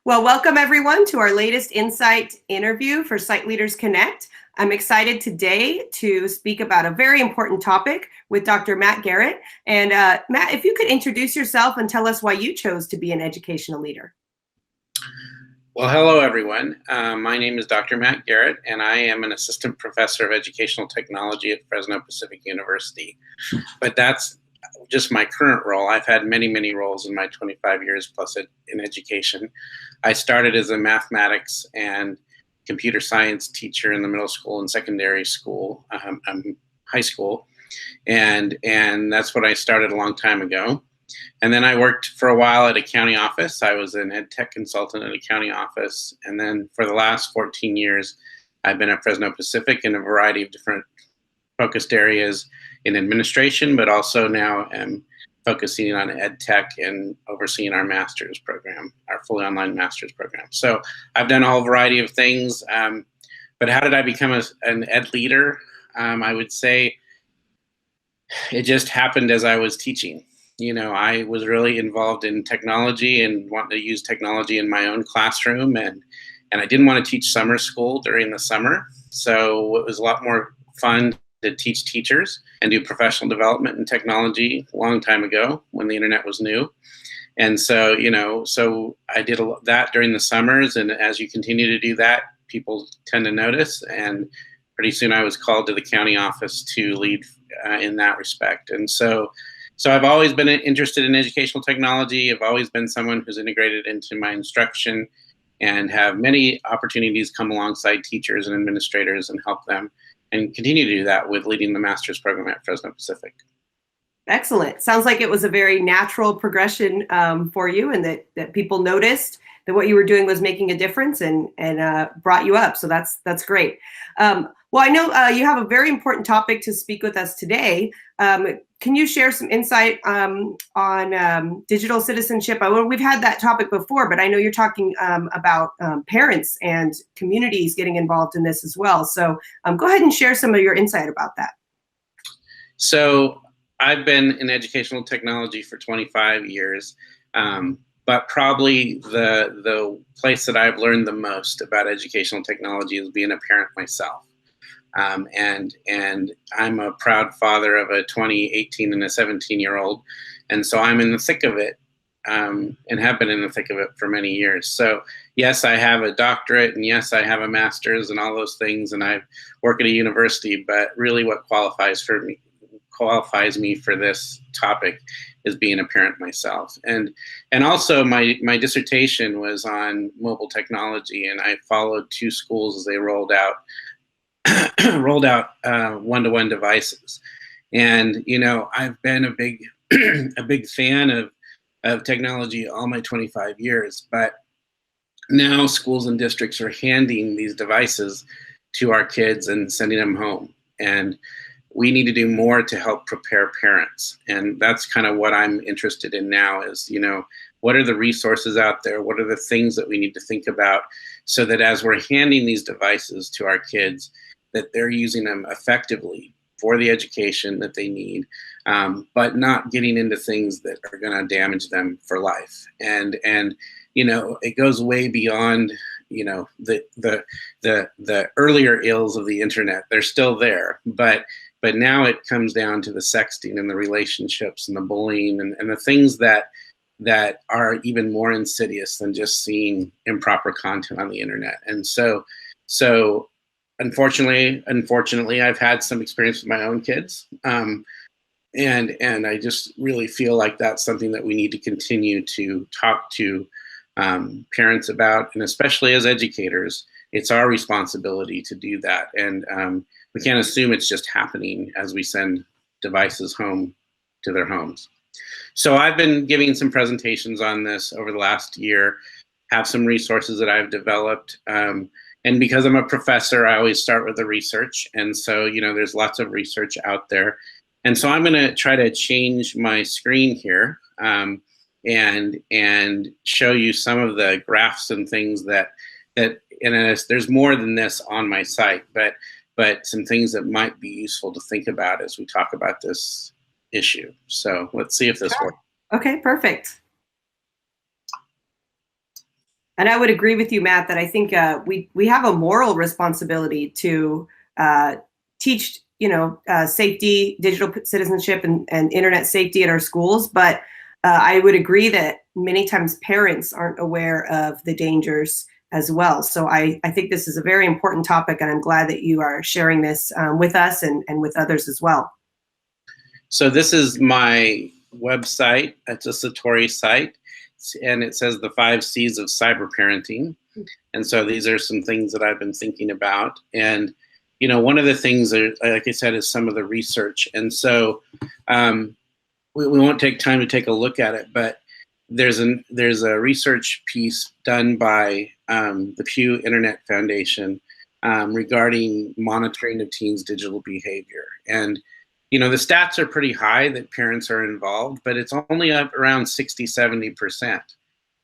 Well, welcome everyone to our latest Insight interview for Site Leaders Connect. I'm excited today to speak about a very important topic with Dr. Matt Gehrett. And Matt, if you could introduce yourself and tell us why you chose to be an educational leader. Well, hello everyone. My name is Dr. Matt Gehrett, and I am an assistant professor of educational technology at Fresno Pacific University. But that's just my current role. I've had many roles in my 25 years plus in education. I started as a mathematics and computer science teacher in the middle school and secondary school, high school, and that's what I started a long time ago. And then I worked for a while at a county office. I was an ed tech consultant at a county office. And then for the last 14 years, I've been at Fresno Pacific in a variety of different focused areas in administration, but also now am focusing on ed tech and overseeing our master's program, our fully online master's program. So I've done a whole variety of things. But how did I become an ed leader? I would say it just happened as I was teaching. You know, I was really involved in technology and wanted to use technology in my own classroom, and I didn't want to teach summer school during the summer. So it was a lot more fun to teach teachers and do professional development in technology a long time ago when the internet was new. And so, so I did that during the summers, and as you continue to do that, people tend to notice, and pretty soon I was called to the county office to lead in that respect. And so I've always been interested in educational technology. I've always been someone who's integrated into my instruction and have many opportunities come alongside teachers and administrators and help them, and continue to do that with leading the master's program at Fresno Pacific. Excellent. Sounds like it was a very natural progression for you, and that people noticed that what you were doing was making a difference and brought you up. So that's great. Well, I know you have a very important topic to speak with us today. Can you share some insight on digital citizenship? Well, we've had that topic before, but I know you're talking about parents and communities getting involved in this as well. So go ahead and share some of your insight about that. So I've been in educational technology for 25 years. But probably the place that I've learned the most about educational technology is being a parent myself. And I'm a proud father of a 20, 18, and a 17-year-old. And so I'm in the thick of it, and have been in the thick of it for many years. So yes, I have a doctorate, and yes, I have a master's and all those things, and I work at a university, but really what qualifies me for this topic is being a parent myself. And also my dissertation was on mobile technology, and I followed two schools as they rolled out one-to-one devices. And I've been a big fan of technology all my 25 years, but now schools and districts are handing these devices to our kids and sending them home. And we need to do more to help prepare parents. And that's kind of what I'm interested in now is, what are the resources out there? What are the things that we need to think about so that as we're handing these devices to our kids, that they're using them effectively for the education that they need, but not getting into things that are going to damage them for life. And it goes way beyond the earlier ills of the internet. They're still there, but now it comes down to the sexting and the relationships and the bullying and the things that are even more insidious than just seeing improper content on the internet. And so unfortunately, I've had some experience with my own kids. And I just really feel like that's something that we need to continue to talk to parents about, and especially as educators, it's our responsibility to do that. And we can't assume it's just happening as we send devices home to their homes. So I've been giving some presentations on this over the last year, have some resources that I've developed. And because I'm a professor, I always start with the research. And so, there's lots of research out there. And so I'm going to try to change my screen here and show you some of the graphs and things that there's more than this on my site, but some things that might be useful to think about as we talk about this issue. So let's see if this works. Okay, perfect. And I would agree with you, Matt, that I think we have a moral responsibility to teach, safety, digital citizenship, and internet safety in our schools. But I would agree that many times parents aren't aware of the dangers as well. So I think this is a very important topic, and I'm glad that you are sharing this with us and with others as well. So this is my website. It's a Satori site, and it says the 5 C's of cyber parenting. And so these are some things that I've been thinking about. And, one of the things that, like I said, is some of the research. And so we won't take time to take a look at it, but there's a research piece done by the Pew Internet Foundation regarding monitoring of teens' digital behavior. And the stats are pretty high that parents are involved, but it's only up around 60-70%.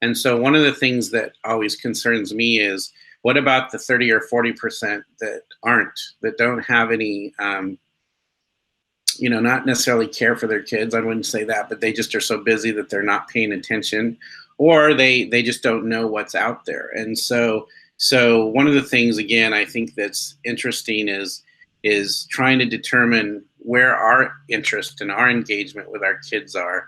And so one of the things that always concerns me is, what about the 30 or 40% that don't have any, not necessarily care for their kids? I wouldn't say that, but they just are so busy that they're not paying attention, or they just don't know what's out there. And so one of the things, again, I think that's interesting is trying to determine where our interest and our engagement with our kids are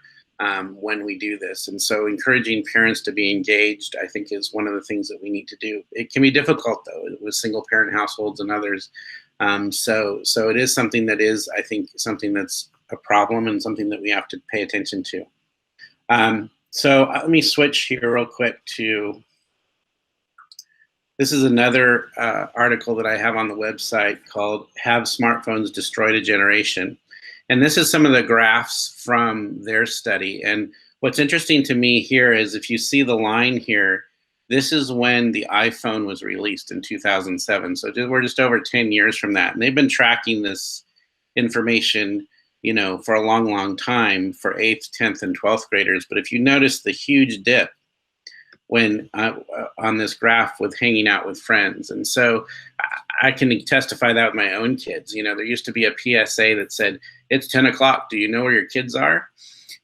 when we do this. And so encouraging parents to be engaged, I think, is one of the things that we need to do. It can be difficult, though, with single parent households and others. So it is something that is, I think, something that's a problem and something that we have to pay attention to. So let me switch here real quick to, this is another article that I have on the website called "Have Smartphones Destroyed a Generation?" And this is some of the graphs from their study. And what's interesting to me here is, if you see the line here, this is when the iPhone was released in 2007. So we're just over 10 years from that. And they've been tracking this information, for a long, long time for 8th, 10th, and 12th graders. But if you notice the huge dip when on this graph with hanging out with friends. And so I can testify that with my own kids. There used to be a PSA that said, "It's 10 o'clock. Do you know where your kids are?"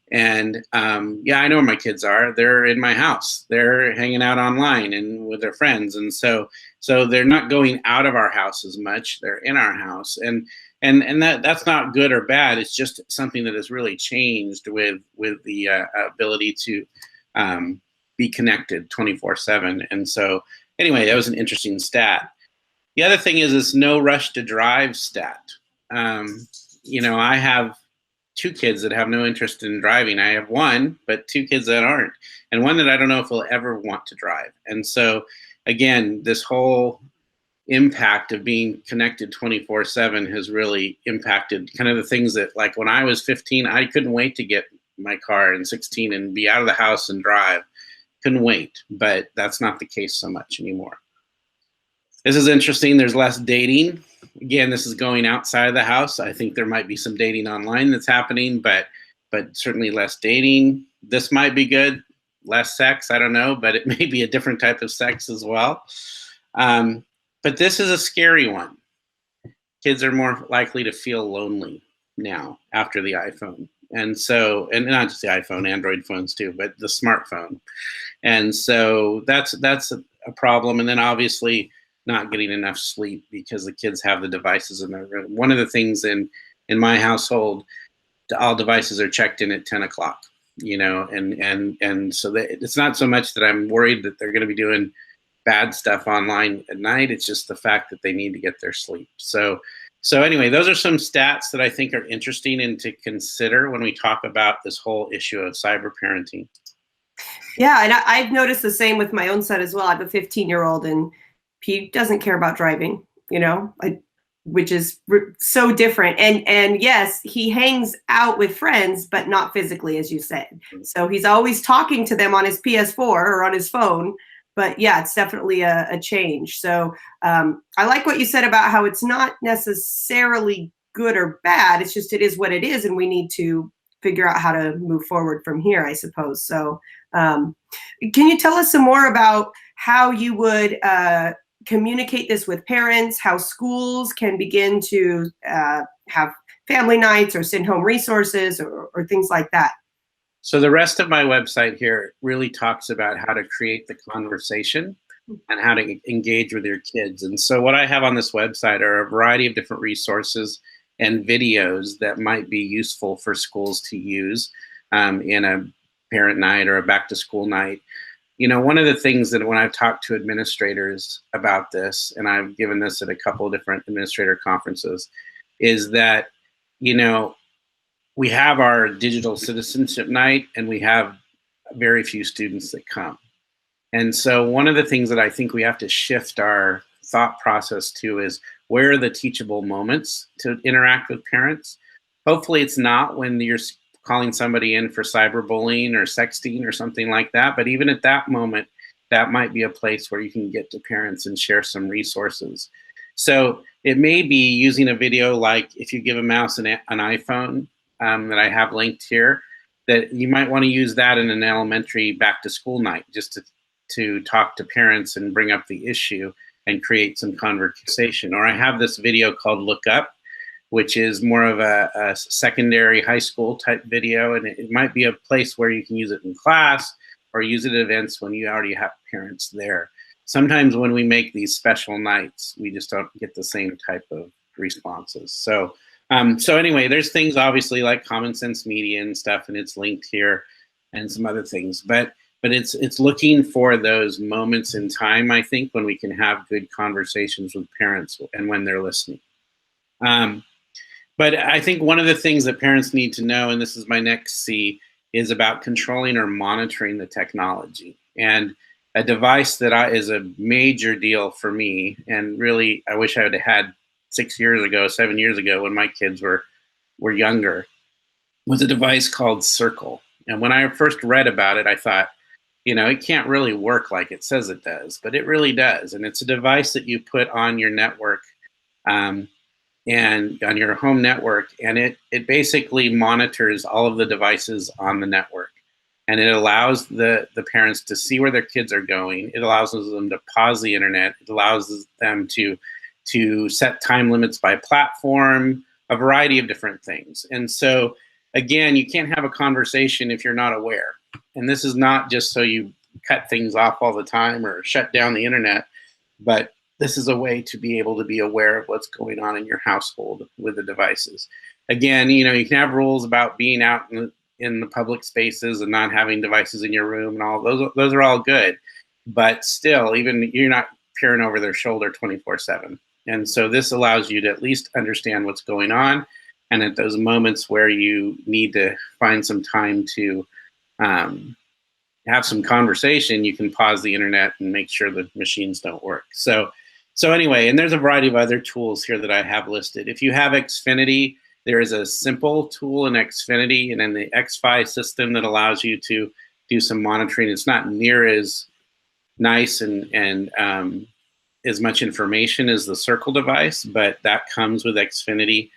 And yeah, I know where my kids are. They're in my house. They're hanging out online and with their friends. And so they're not going out of our house as much. They're in our house. And that's not good or bad. It's just something that has really changed with the ability to be connected 24/7. And so anyway, that was an interesting stat. The other thing is this no rush to drive stat. I have 2 kids that have no interest in driving. I have 1, but 2 kids that aren't, and 1 that I don't know if will ever want to drive. And so again, this whole impact of being connected 24/7 has really impacted kind of the things that, like, when I was 15, I couldn't wait to get my car, and 16 and be out of the house and drive. Couldn't wait, but that's not the case so much anymore. This is interesting. There's less dating. Again, this is going outside of the house. I think there might be some dating online that's happening, but certainly less dating. This might be good. Less sex, I don't know, but it may be a different type of sex as well. But this is a scary one. Kids are more likely to feel lonely now after the iPhone. And so, and not just the iPhone, Android phones too, but the smartphone. And so that's a problem. And then obviously not getting enough sleep because the kids have the devices in their room. One of the things in my household, all devices are checked in at 10 o'clock, and so it's not so much that I'm worried that they're going to be doing bad stuff online at night. It's just the fact that they need to get their sleep. So anyway, those are some stats that I think are interesting and to consider when we talk about this whole issue of cyber parenting. Yeah, and I've noticed the same with my own son as well. I have a 15-year-old, and he doesn't care about driving, which is so different. And yes, he hangs out with friends, but not physically, as you said. So he's always talking to them on his PS4 or on his phone. But yeah, it's definitely a change. So I like what you said about how it's not necessarily good or bad. It's just, it is what it is, and we need to figure out how to move forward from here, I suppose. So can you tell us some more about how you would communicate this with parents, how schools can begin to have family nights or send home resources or things like that? So the rest of my website here really talks about how to create the conversation and how to engage with your kids. And so what I have on this website are a variety of different resources and videos that might be useful for schools to use in a parent night or a back to school night. You know, one of the things that when I've talked to administrators about this, and I've given this at a couple of different administrator conferences, is that, you know, we have our digital citizenship night and we have very few students that come. And so one of the things that I think we have to shift our thought process to is, where are the teachable moments to interact with parents? Hopefully it's not when you're calling somebody in for cyberbullying or sexting or something like that, but even at that moment, that might be a place where you can get to parents and share some resources. So it may be using a video like, if you give a mouse an iPhone that I have linked here, that you might want to use that in an elementary back to school night, just to talk to parents and bring up the issue and create some conversation. Or I have this video called Look Up, which is more of a secondary high school type video. And it might be a place where you can use it in class or use it at events when you already have parents there. Sometimes when we make these special nights, we just don't get the same type of responses. So anyway, there's things obviously like Common Sense Media and stuff, and it's linked here, and some other things. But it's looking for those moments in time, I think, when we can have good conversations with parents and when they're listening. But I think one of the things that parents need to know, and this is my next C, is about controlling or monitoring the technology. And a device that is a major deal for me, and really I wish I would have had 6 years ago, 7 years ago, when my kids were younger, was a device called Circle. And when I first read about it, I thought, you know, it can't really work like it says it does, but it really does. And it's a device that you put on your network and on your home network, and it basically monitors all of the devices on the network. And it allows the parents to see where their kids are going. It allows them to pause the internet. It allows them to set time limits by platform, a variety of different things. And so, again, you can't have a conversation if you're not aware. And this is not just so you cut things off all the time or shut down the internet, but this is a way to be able to be aware of what's going on in your household with the devices. Again, you know, you can have rules about being out in the public spaces and not having devices in your room and all those are all good. But still, even you're not peering over their shoulder 24/7. And so this allows you to at least understand what's going on. And at those moments where you need to find some time to have some conversation, you can pause the internet and make sure the machines don't work. So anyway, and there's a variety of other tools here that I have listed. If you have Xfinity, there is a simple tool in Xfinity and in the X5 system that allows you to do some monitoring. It's not near as nice and as much information as the Circle device, but that comes with Xfinity.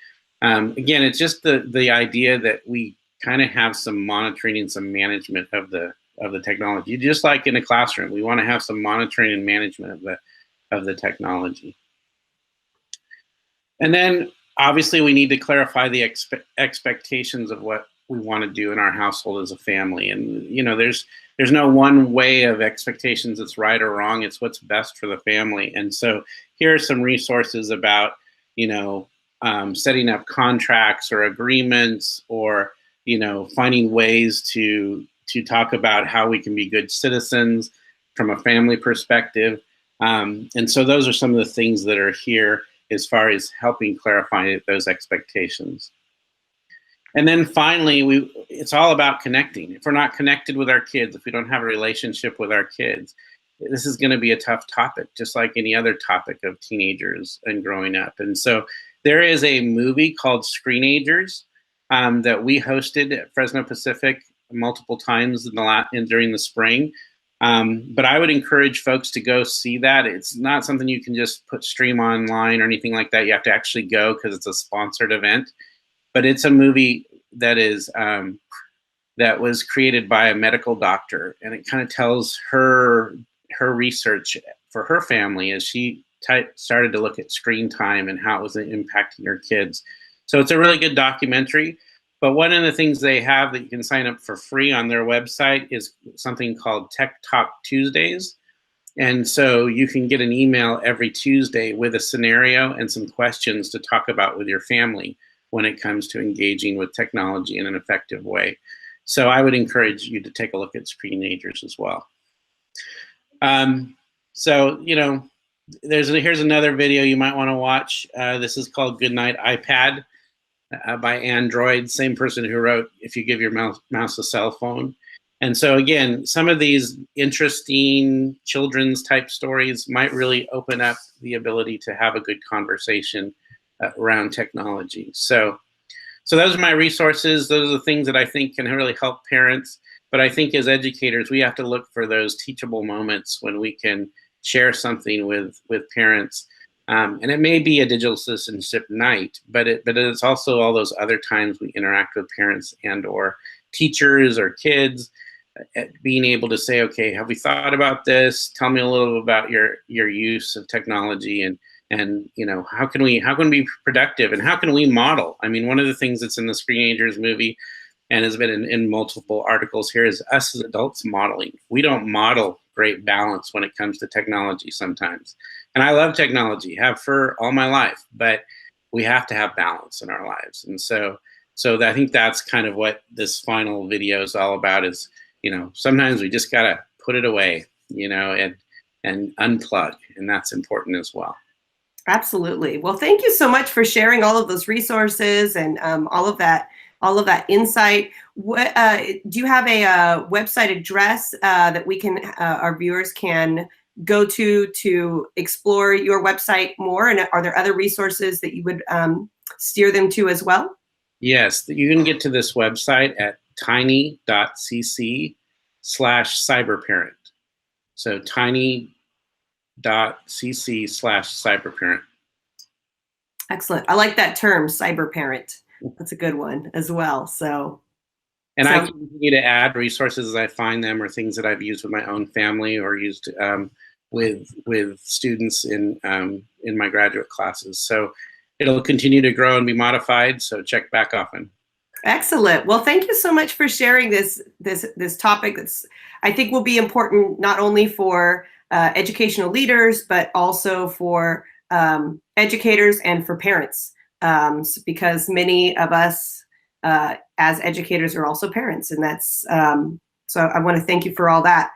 Again, it's just the idea that we kind of have some monitoring and some management of the technology. Just like in a classroom, we want to have some monitoring and management of the technology. And then obviously we need to clarify the expectations of what we want to do in our household as a family. And you know, there's no one way of expectations that's right or wrong. It's what's best for the family. And so here are some resources about, you know, setting up contracts or agreements, or, you know, finding ways to talk about how we can be good citizens from a family perspective. And so those are some of the things that are here as far as helping clarify those expectations. And then finally, it's all about connecting. If we're not connected with our kids, if we don't have a relationship with our kids, this is going to be a tough topic, just like any other topic of teenagers and growing up. And so there is a movie called Screenagers that we hosted at Fresno Pacific multiple times during the spring. But I would encourage folks to go see that. It's not something you can just stream online or anything like that. You have to actually go because it's a sponsored event. But it's a movie that is that was created by a medical doctor, and it kind of tells her research for her family as she started to look at screen time and how it was impacting her kids. So it's a really good documentary. But one of the things they have that you can sign up for free on their website is something called Tech Talk Tuesdays. And so you can get an email every Tuesday with a scenario and some questions to talk about with your family when it comes to engaging with technology in an effective way. So I would encourage you to take a look at Screenagers as well. So, you know, here's another video you might want to watch. This is called Goodnight iPad by Android, same person who wrote If You Give Your Mouse a Cell Phone. And so again, some of these interesting children's type stories might really open up the ability to have a good conversation around technology. So those are my resources. Those are the things that I think can really help parents. But I think as educators, we have to look for those teachable moments when we can share something with parents. And it may be a digital citizenship night, but it's also all those other times we interact with parents and or teachers or kids, being able to say, okay, have we thought about this? Tell me a little about your use of technology, and you know, how can we be productive, and how can we model? I mean, one of the things that's in the Screenagers movie and has been in multiple articles here is us as adults modeling. We don't model great balance when it comes to technology sometimes. And I love technology, have for all my life, but we have to have balance in our lives. And so I think that's kind of what this final video is all about, is, you know, sometimes we just gotta put it away, you know, and unplug, and that's important as well. Absolutely. Well, thank you so much for sharing all of those resources and all of that insight. What do you have a website address that we can our viewers can go to explore your website more? And are there other resources that you would steer them to as well? Yes, you can get to this website at tiny.cc/cyberparent. So tiny.cc/cyberparent. Excellent. I like that term, cyberparent. That's a good one as well. So, and I continue to add resources as I find them, or things that I've used with my own family or used with students in my graduate classes. So it'll continue to grow and be modified. So check back often. Excellent. Well, thank you so much for sharing this topic that's, I think, will be important not only for educational leaders, but also for educators and for parents, because many of us as educators are also parents, and that's so I want to thank you for all that.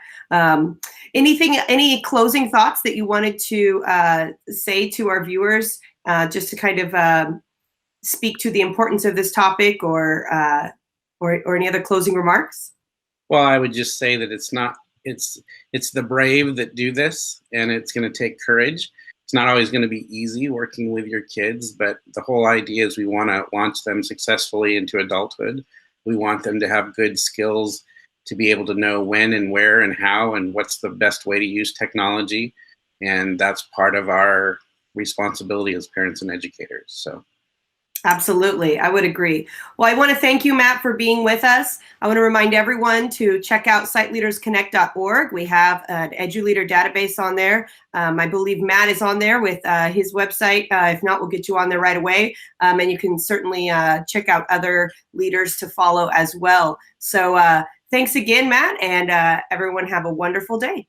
Any closing thoughts that you wanted to say to our viewers, just to kind of speak to the importance of this topic, or any other closing remarks? Well, I would just say that it's the brave that do this, and it's going to take courage. It's not always going to be easy working with your kids, but the whole idea is we want to launch them successfully into adulthood. We want them to have good skills to be able to know when and where and how and what's the best way to use technology. And that's part of our responsibility as parents and educators. So. Absolutely, I would agree. Well, I want to thank you, Matt, for being with us. I want to remind everyone to check out siteleadersconnect.org. We have an EduLeader database on there. I believe Matt is on there with his website. If not, we'll get you on there right away. And you can certainly check out other leaders to follow as well. So thanks again, Matt, and everyone have a wonderful day.